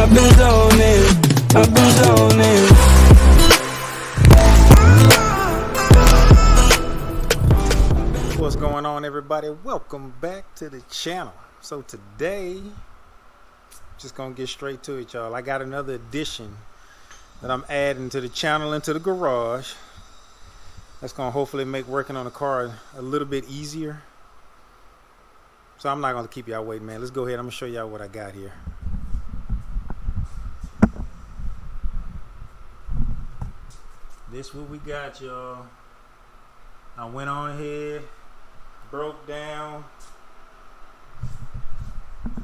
I've been zoning, I've been zoning. What's going on, everybody? Welcome back to the channel. So today, just gonna get straight to it, y'all. I got another addition that I'm adding to the channel and to the garage. That's gonna hopefully make working on the car a little bit easier. So I'm not gonna keep y'all waiting, man. Let's go ahead. I'm gonna show y'all what I got here. This what we got, y'all. I went on ahead, broke down,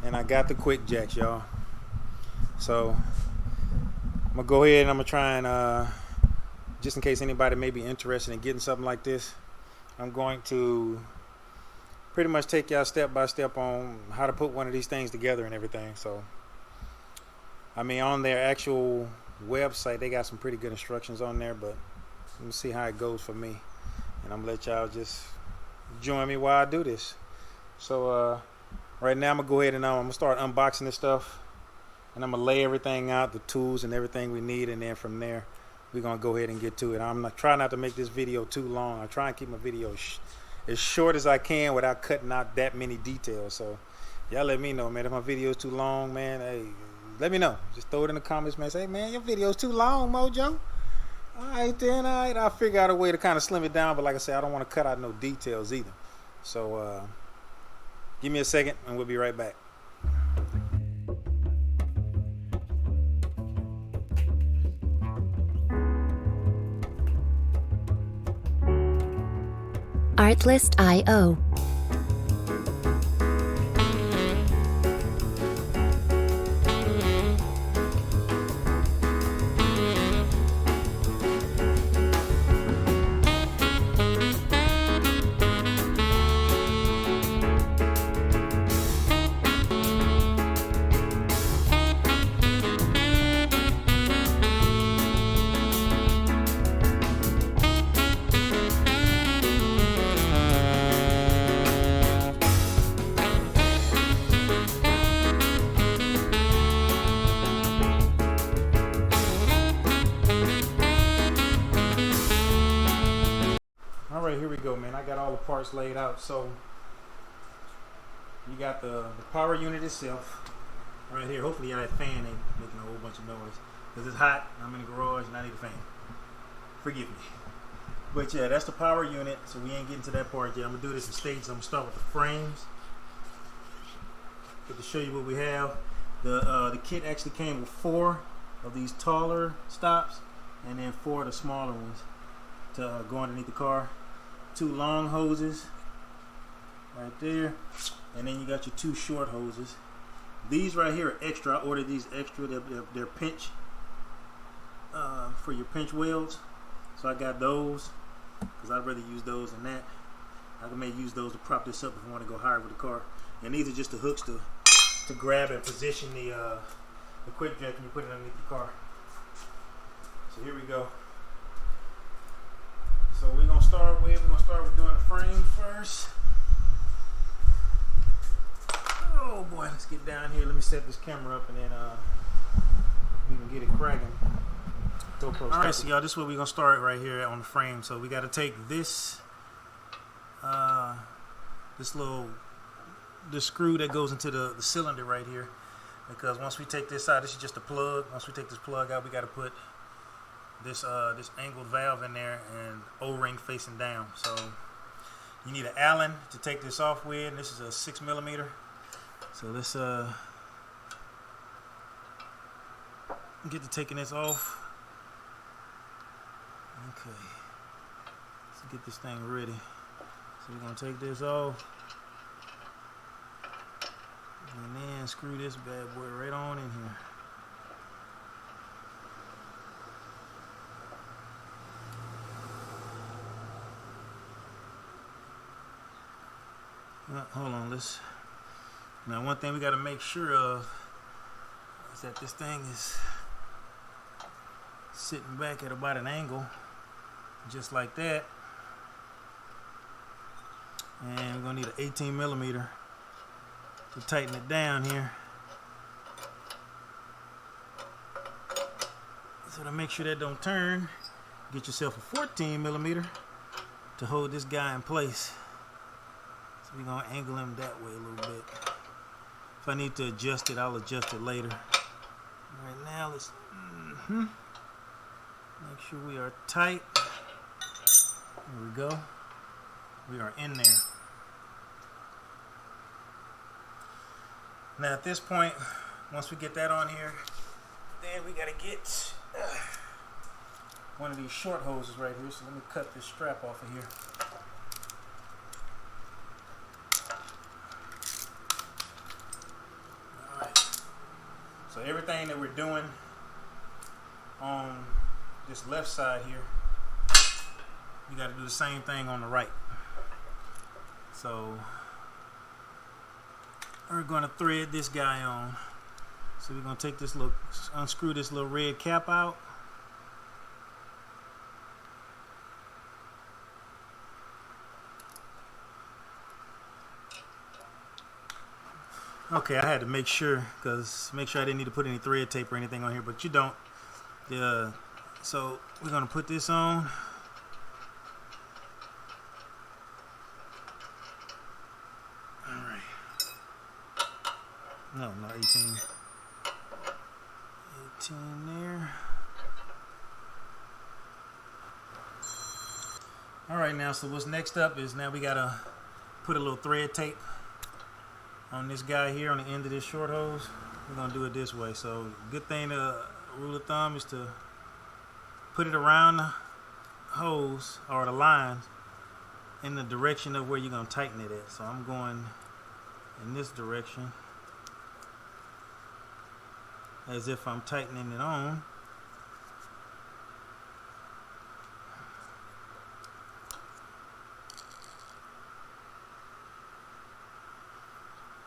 and I got the QuickJack, y'all. So I'm gonna go ahead and I'm gonna try and just in case anybody may be interested in getting something like this, I'm going to pretty much take y'all step by step on how to put one of these things together and everything. So I mean, on their actual website they got some pretty good instructions on there, but let me see how it goes for me, and I'm gonna let y'all just join me while I do this. So right now I'm gonna go ahead and I'm gonna start unboxing this stuff, and I'm gonna lay everything out, the tools and everything we need, and then from there we're gonna go ahead and get to it. I'm not trying not to make this video too long. I try and keep my video as short as I can without cutting out that many details. So y'all let me know, man, if my video is too long, man. Hey, let me know. Just throw it in the comments, man. Say, man, your video is too long, MoJo. Alright then, alright. I'll figure out a way to kind of slim it down, but like I said, I don't want to cut out no details either. So give me a second and we'll be right back. Artlist.io. Alright, here we go, man. I got all the parts laid out. So you got the power unit itself right here. Hopefully that fan ain't making a whole bunch of noise because it's hot. I'm in the garage and I need a fan. Forgive me. But yeah, that's the power unit. So we ain't getting to that part yet. I'm gonna do this in stages. I'm gonna start with the frames. But to show you what we have, the kit actually came with 4 of these taller stops and then 4 of the smaller ones to go underneath the car. 2 long hoses right there, and then you got your 2 short hoses. These right here are extra. I ordered these extra. They're pinch for your pinch welds, so I got those because I'd rather use those than that. I may use those to prop this up if I want to go higher with the car. And these are just the hooks to grab and position the QuickJack when you put it underneath the car. So here we go. So we're gonna start with doing the frame first. Oh boy, let's get down here. Let me set this camera up and then we can get it cracking. Alright, so y'all, this is where we're gonna start right here on the frame. So we gotta take this this screw that goes into the cylinder right here, because once we take this out, this is just a plug. Once we take this plug out, we gotta put this angled valve in there and O-ring facing down. So you need an Allen to take this off with, and this is a 6mm. So let's get to taking this off. Okay, let's get this thing ready. So we're gonna take this off and then screw this bad boy right on in here. Hold on, now one thing we got to make sure of is that this thing is sitting back at about an angle, just like that. And we're gonna need an 18mm to tighten it down here. So to make sure that don't turn, get yourself a 14 millimeter to hold this guy in place. So we're gonna angle him that way a little bit. If I need to adjust it, I'll adjust it later. Right now, let's make sure we are tight. There we go. We are in there. Now at this point, once we get that on here, then we gotta get one of these short hoses right here. So let me cut this strap off of here. Alright. So everything that we're doing on this left side here, you gotta do the same thing on the right. So we're gonna thread this guy on. So we're gonna take this little, unscrew this little red cap out. Okay, I had to make sure I didn't need to put any thread tape or anything on here, but you don't. So we're gonna put this on. All right. No, not 18. 18 there. All right, now, so what's next up is now we gotta put a little thread tape on this guy here on the end of this short hose. We're gonna do it this way. So good thing, rule of thumb is to put it around the hose or the line in the direction of where you're gonna tighten it at. So I'm going in this direction as if I'm tightening it on.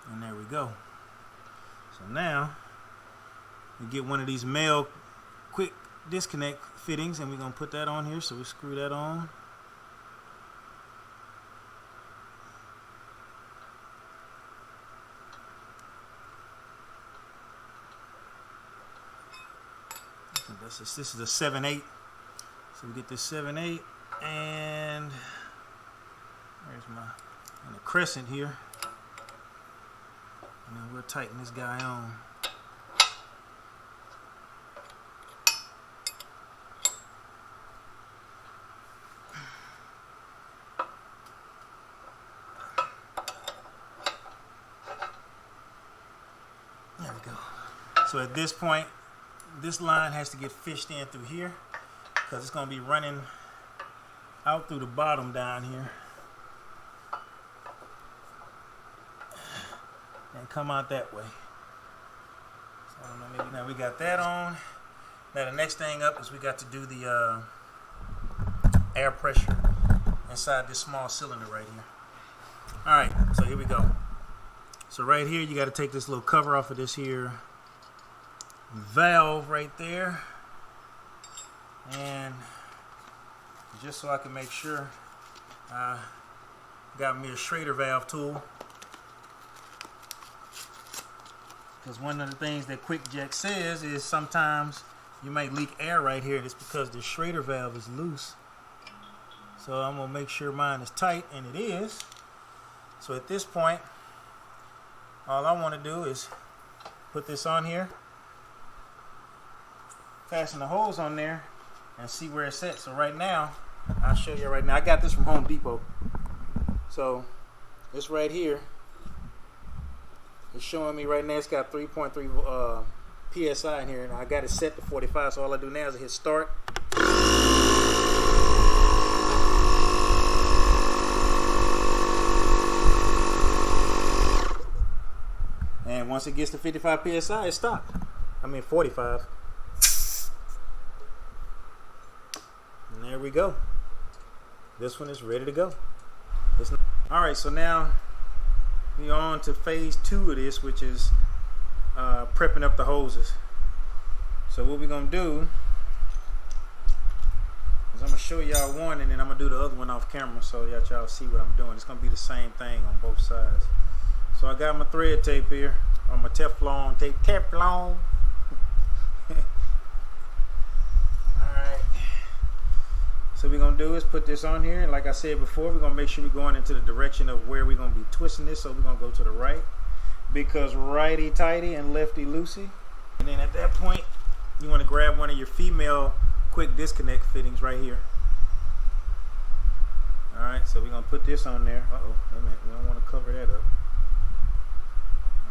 And there we go. So now we get one of these male quick disconnect fittings, and we're gonna put that on here. So we screw that on. This is a 7/8. So we get this 7/8, and there's my and a crescent here. And then we'll tighten this guy on. There we go. So at this point, this line has to get fished in through here because it's going to be running out through the bottom down here and come out that way. So I don't know, maybe now we got that on. Now the next thing up is we got to do the air pressure inside this small cylinder right here. Alright, so here we go. So right here you got to take this little cover off of this here valve right there, and just so I can make sure I got me a Schrader valve tool, because one of the things that QuickJack says is sometimes you might leak air right here, and it's because the Schrader valve is loose. So I'm gonna make sure mine is tight, and it is. So at this point, all I want to do is put this on here, fasten the hose on there, and see where it's at. So right now, I'll show you right now. I got this from Home Depot. So this right here, it's showing me right now it's got 3.3 PSI in here, and I got it set to 45. So all I do now is hit start. And once it gets to 55 PSI, it stopped. I mean 45. And there we go. This one is ready to go. Alright, so now we're on to phase 2 of this, which is prepping up the hoses. So what we're going to do is I'm going to show y'all one, and then I'm going to do the other one off camera so y'all see what I'm doing. It's going to be the same thing on both sides. So I got my thread tape here, or my Teflon tape. Teflon. So we're gonna do is put this on here, and like I said before, we're gonna make sure we're going into the direction of where we're gonna be twisting this. So we're gonna go to the right, because righty tighty and lefty loosey. And then at that point, you want to grab one of your female quick disconnect fittings right here. All right, so we're gonna put this on there. Uh oh, wait a minute, we don't want to cover that up.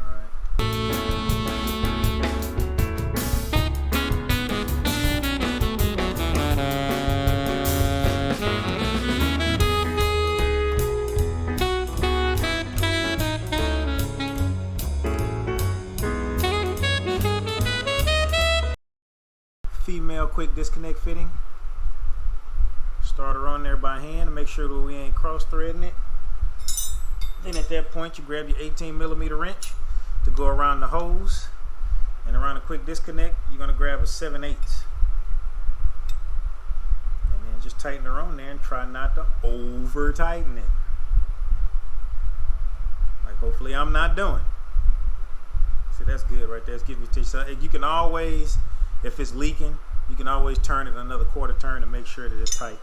All right. Female quick disconnect fitting. Start her on there by hand and make sure that we ain't cross threading it. Then at that point, you grab your 18mm wrench to go around the hose, and around the quick disconnect, you're gonna grab a 7/8, and then just tighten her on there and try not to over tighten it. Like hopefully I'm not doing. See, that's good right there. It's giving you a so you can always, if it's leaking, you can always turn it another quarter turn to make sure that it's tight.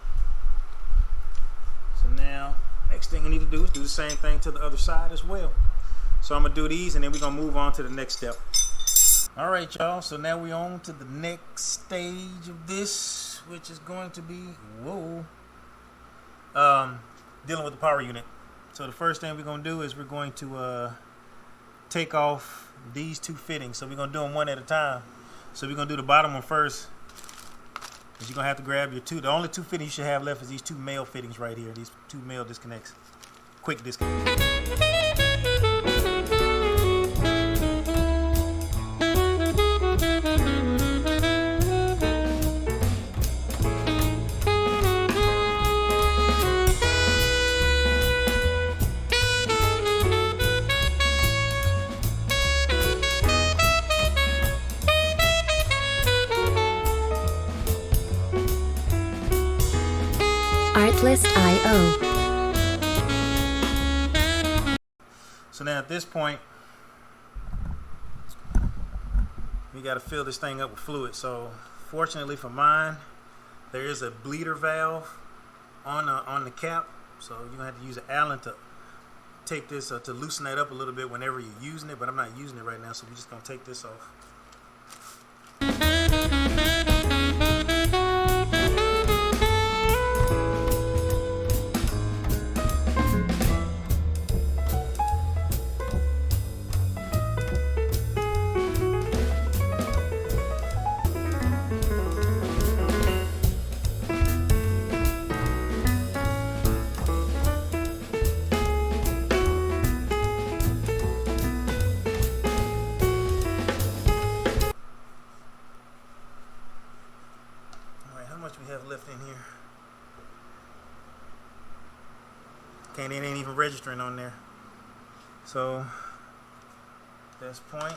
So now, next thing we need to do is do the same thing to the other side as well. So I'm gonna do these, and then we're gonna move on to the next step. All right, y'all. So now we're on to the next stage of this, which is going to be dealing with the power unit. So the first thing we're gonna do is we're going to take off these two fittings. So we're gonna do them one at a time. So we're gonna do the bottom one first. You're gonna have to grab your two. The only two fittings you should have left is these two male fittings right here. These two male disconnects, quick disconnects. Artlist IO. So now at this point, we got to fill this thing up with fluid. So fortunately for mine, there is a bleeder valve on the cap. So you're gonna have to use an Allen to take this to loosen that up a little bit whenever you're using it. But I'm not using it right now, so we're just gonna take this off. It ain't even registering on there. So this point,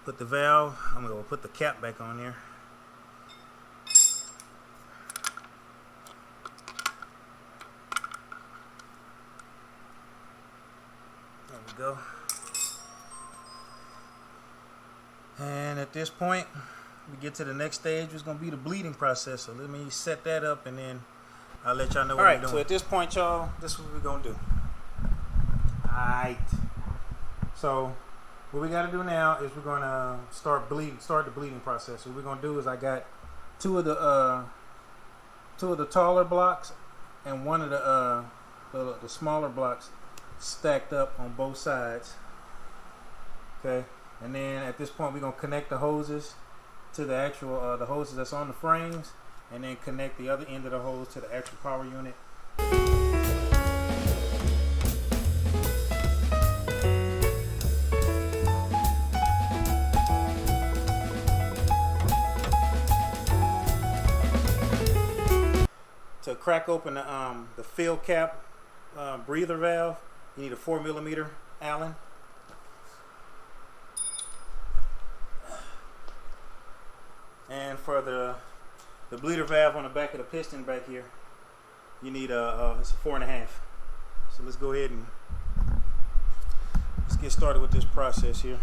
put the valve, I'm gonna put the cap back on there. There we go. And at this point, we get to the next stage, which is going to be the bleeding process. So let me set that up, and then I'll let y'all know what we're doing. So at this point, y'all, this is what we're going to do. Alright. So what we got to do now is we're going to start the bleeding process. So what we're going to do is I got two of the taller blocks and one of the smaller blocks stacked up on both sides. Okay. And then at this point, we're gonna connect the hoses to the actual the hoses that's on the frames, and then connect the other end of the hose to the actual power unit. To crack open the fill cap breather valve, you need a 4mm Allen. And for the bleeder valve on the back of the piston back here, you need it's a 4.5. So let's go ahead and Let's get started with this process here.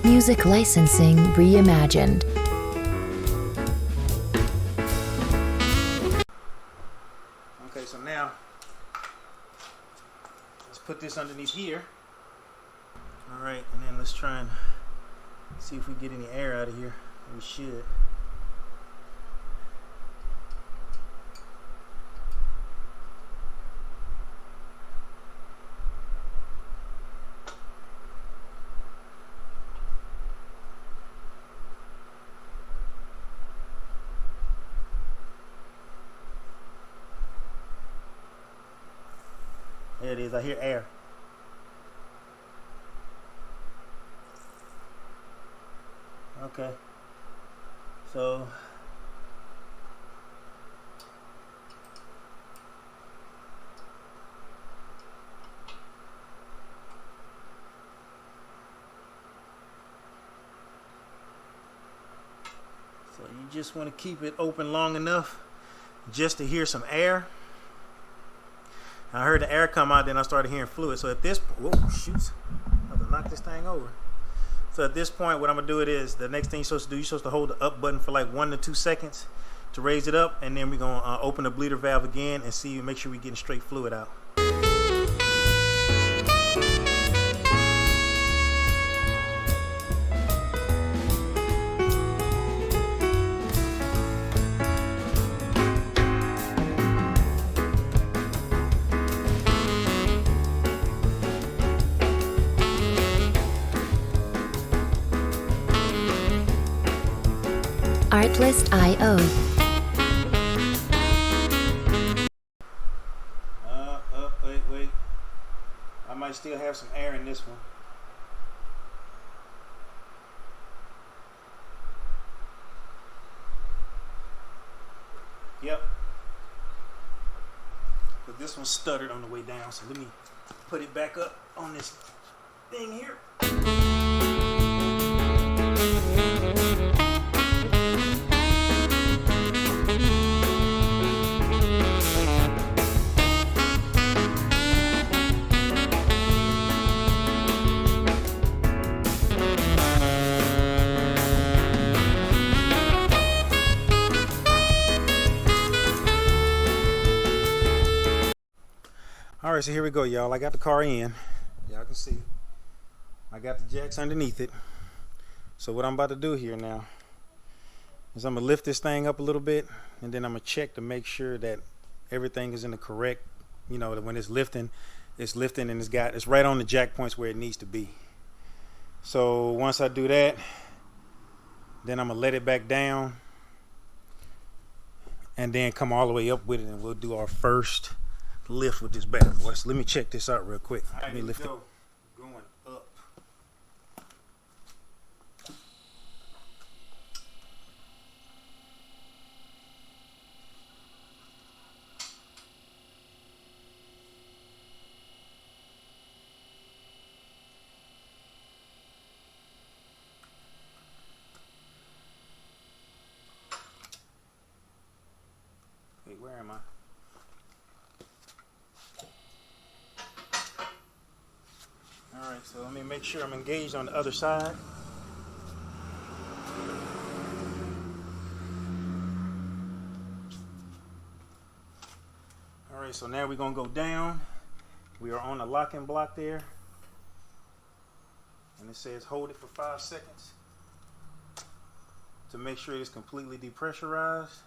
Music licensing reimagined. Okay, so now let's put this underneath here. All right, and then let's try and see if we get any air out of here. We should. There it is. I hear air. Okay. So you just want to keep it open long enough just to hear some air. I heard the air come out, then I started hearing fluid. So at this, whoa, shoots, I'm about to knock this thing over. So at this point, what I'm gonna do it is the next thing you're supposed to do, you're supposed to hold the up button for like 1 to 2 seconds to raise it up, and then we're gonna open the bleeder valve again and see, make sure we're getting straight fluid out. Artlist IO. Wait. I might still have some air in this one. Yep. But this one stuttered on the way down, so let me put it back up on this thing here. All right, so here we go, y'all. I got the car in. Y'all can see. I got the jacks underneath it. So what I'm about to do here now is I'm gonna lift this thing up a little bit, and then I'm gonna check to make sure that everything is in the correct, you know, that when it's lifting and it's right on the jack points where it needs to be. So once I do that, then I'm gonna let it back down and then come all the way up with it, and we'll do our first lift with this bad boy. So let me check this out real quick. Let me lift it. Going up. Wait, where am I? Alright, so let me make sure I'm engaged on the other side. Alright, so now we're going to go down. We are on the locking block there. And it says hold it for 5 seconds to make sure it is completely depressurized.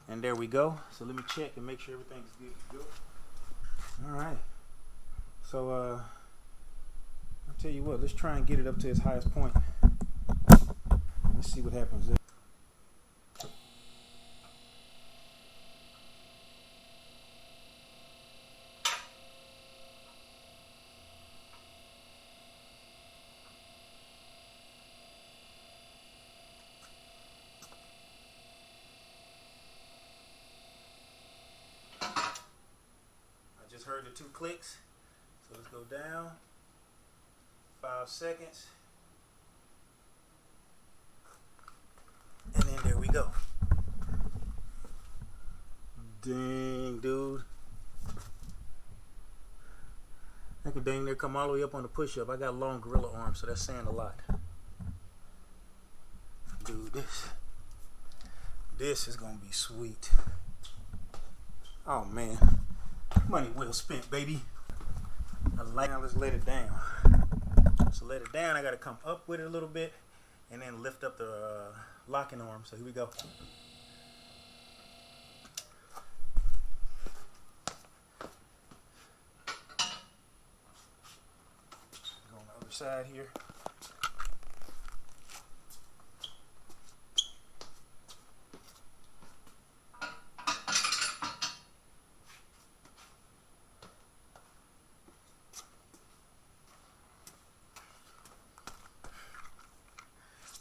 And there we go. So let me check and make sure everything's good to go. Alright. So I'll tell you what, let's try and get it up to its highest point. Let's see what happens there. I just heard the it 2 clicks. So let's go down. 5 seconds. And then there we go. Dang, dude. I can dang near come all the way up on the push-up. I got long gorilla arms, so that's saying a lot. Dude, this is gonna be sweet. Oh man, money well spent, baby. Now let's let it down. So let it down. I gotta come up with it a little bit, and then lift up the locking arm. So here we go. Go on the other side here.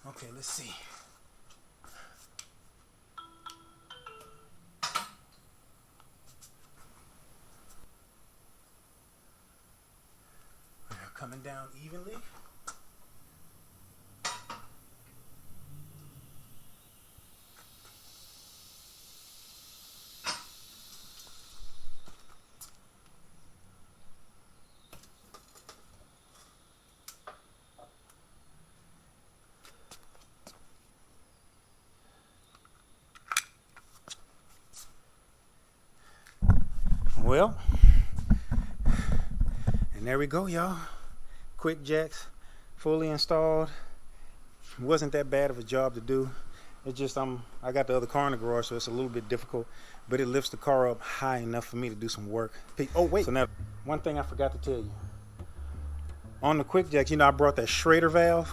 Okay, let's see. We're coming down evenly. Well, and there we go, y'all. QuickJacks fully installed. Wasn't that bad of a job to do. It's just I got the other car in the garage, so it's a little bit difficult, but it lifts the car up high enough for me to do some work. Oh wait, so now one thing I forgot to tell you. On the QuickJacks, you know, I brought that Schrader valve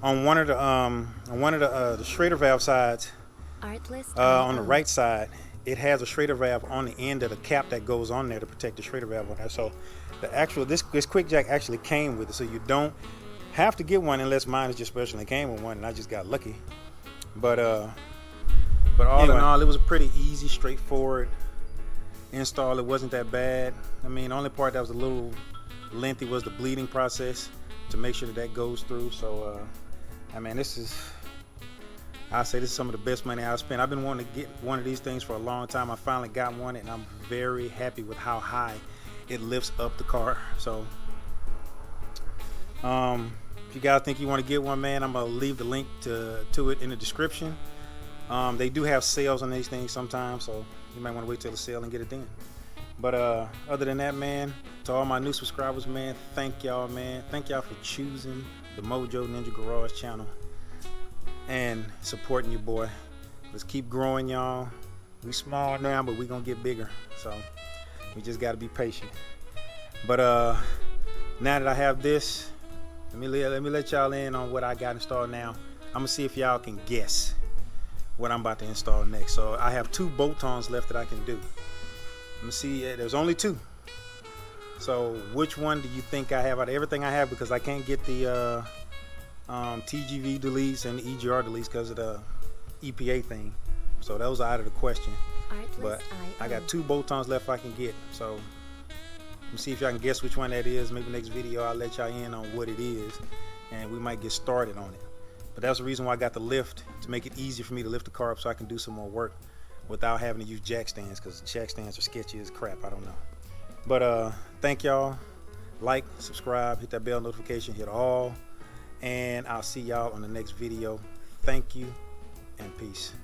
on one of the Schrader valve sides. Artlist On the right side, it has a Schrader valve on the end of the cap that goes on there to protect the Schrader valve on there. So the actual this QuickJack actually came with it, so you don't have to get one unless mine is just special and came with one, and I just got lucky. But all in all, it was a pretty easy, straightforward install. It wasn't that bad. I mean, the only part that was a little lengthy was the bleeding process to make sure that goes through. So I mean, I say this is some of the best money I've spent. I've been wanting to get one of these things for a long time. I finally got one, and I'm very happy with how high it lifts up the car. So if you guys think you want to get one, man, I'm gonna leave the link to it in the description. They do have sales on these things sometimes, so you might want to wait till the sale and get it then. But other than that, man, to all my new subscribers, man, thank y'all, man. Thank y'all for choosing the MoJo Ninja Garage channel and supporting your boy. Let's keep growing, y'all. We small now, but we gonna get bigger, so we just got to be patient. But now that I have this, let me let y'all in on what I got installed now. I'm gonna see if y'all can guess what I'm about to install next. So I have 2 bolt-ons left that I can do. Let me see. There's only 2. So which one do you think I have out of everything I have? Because I can't get the TGV deletes and the EGR deletes because of the EPA thing. So those are out of the question. But I got 2 bolt-ons left I can get. So let me see if y'all can guess which one that is. Maybe next video I'll let y'all in on what it is, and we might get started on it. But that's the reason why I got the lift, to make it easier for me to lift the car up so I can do some more work without having to use jack stands, because jack stands are sketchy as crap. I don't know. But thank y'all. Like, subscribe, hit that bell notification, hit all, and I'll see y'all on the next video. Thank you and peace.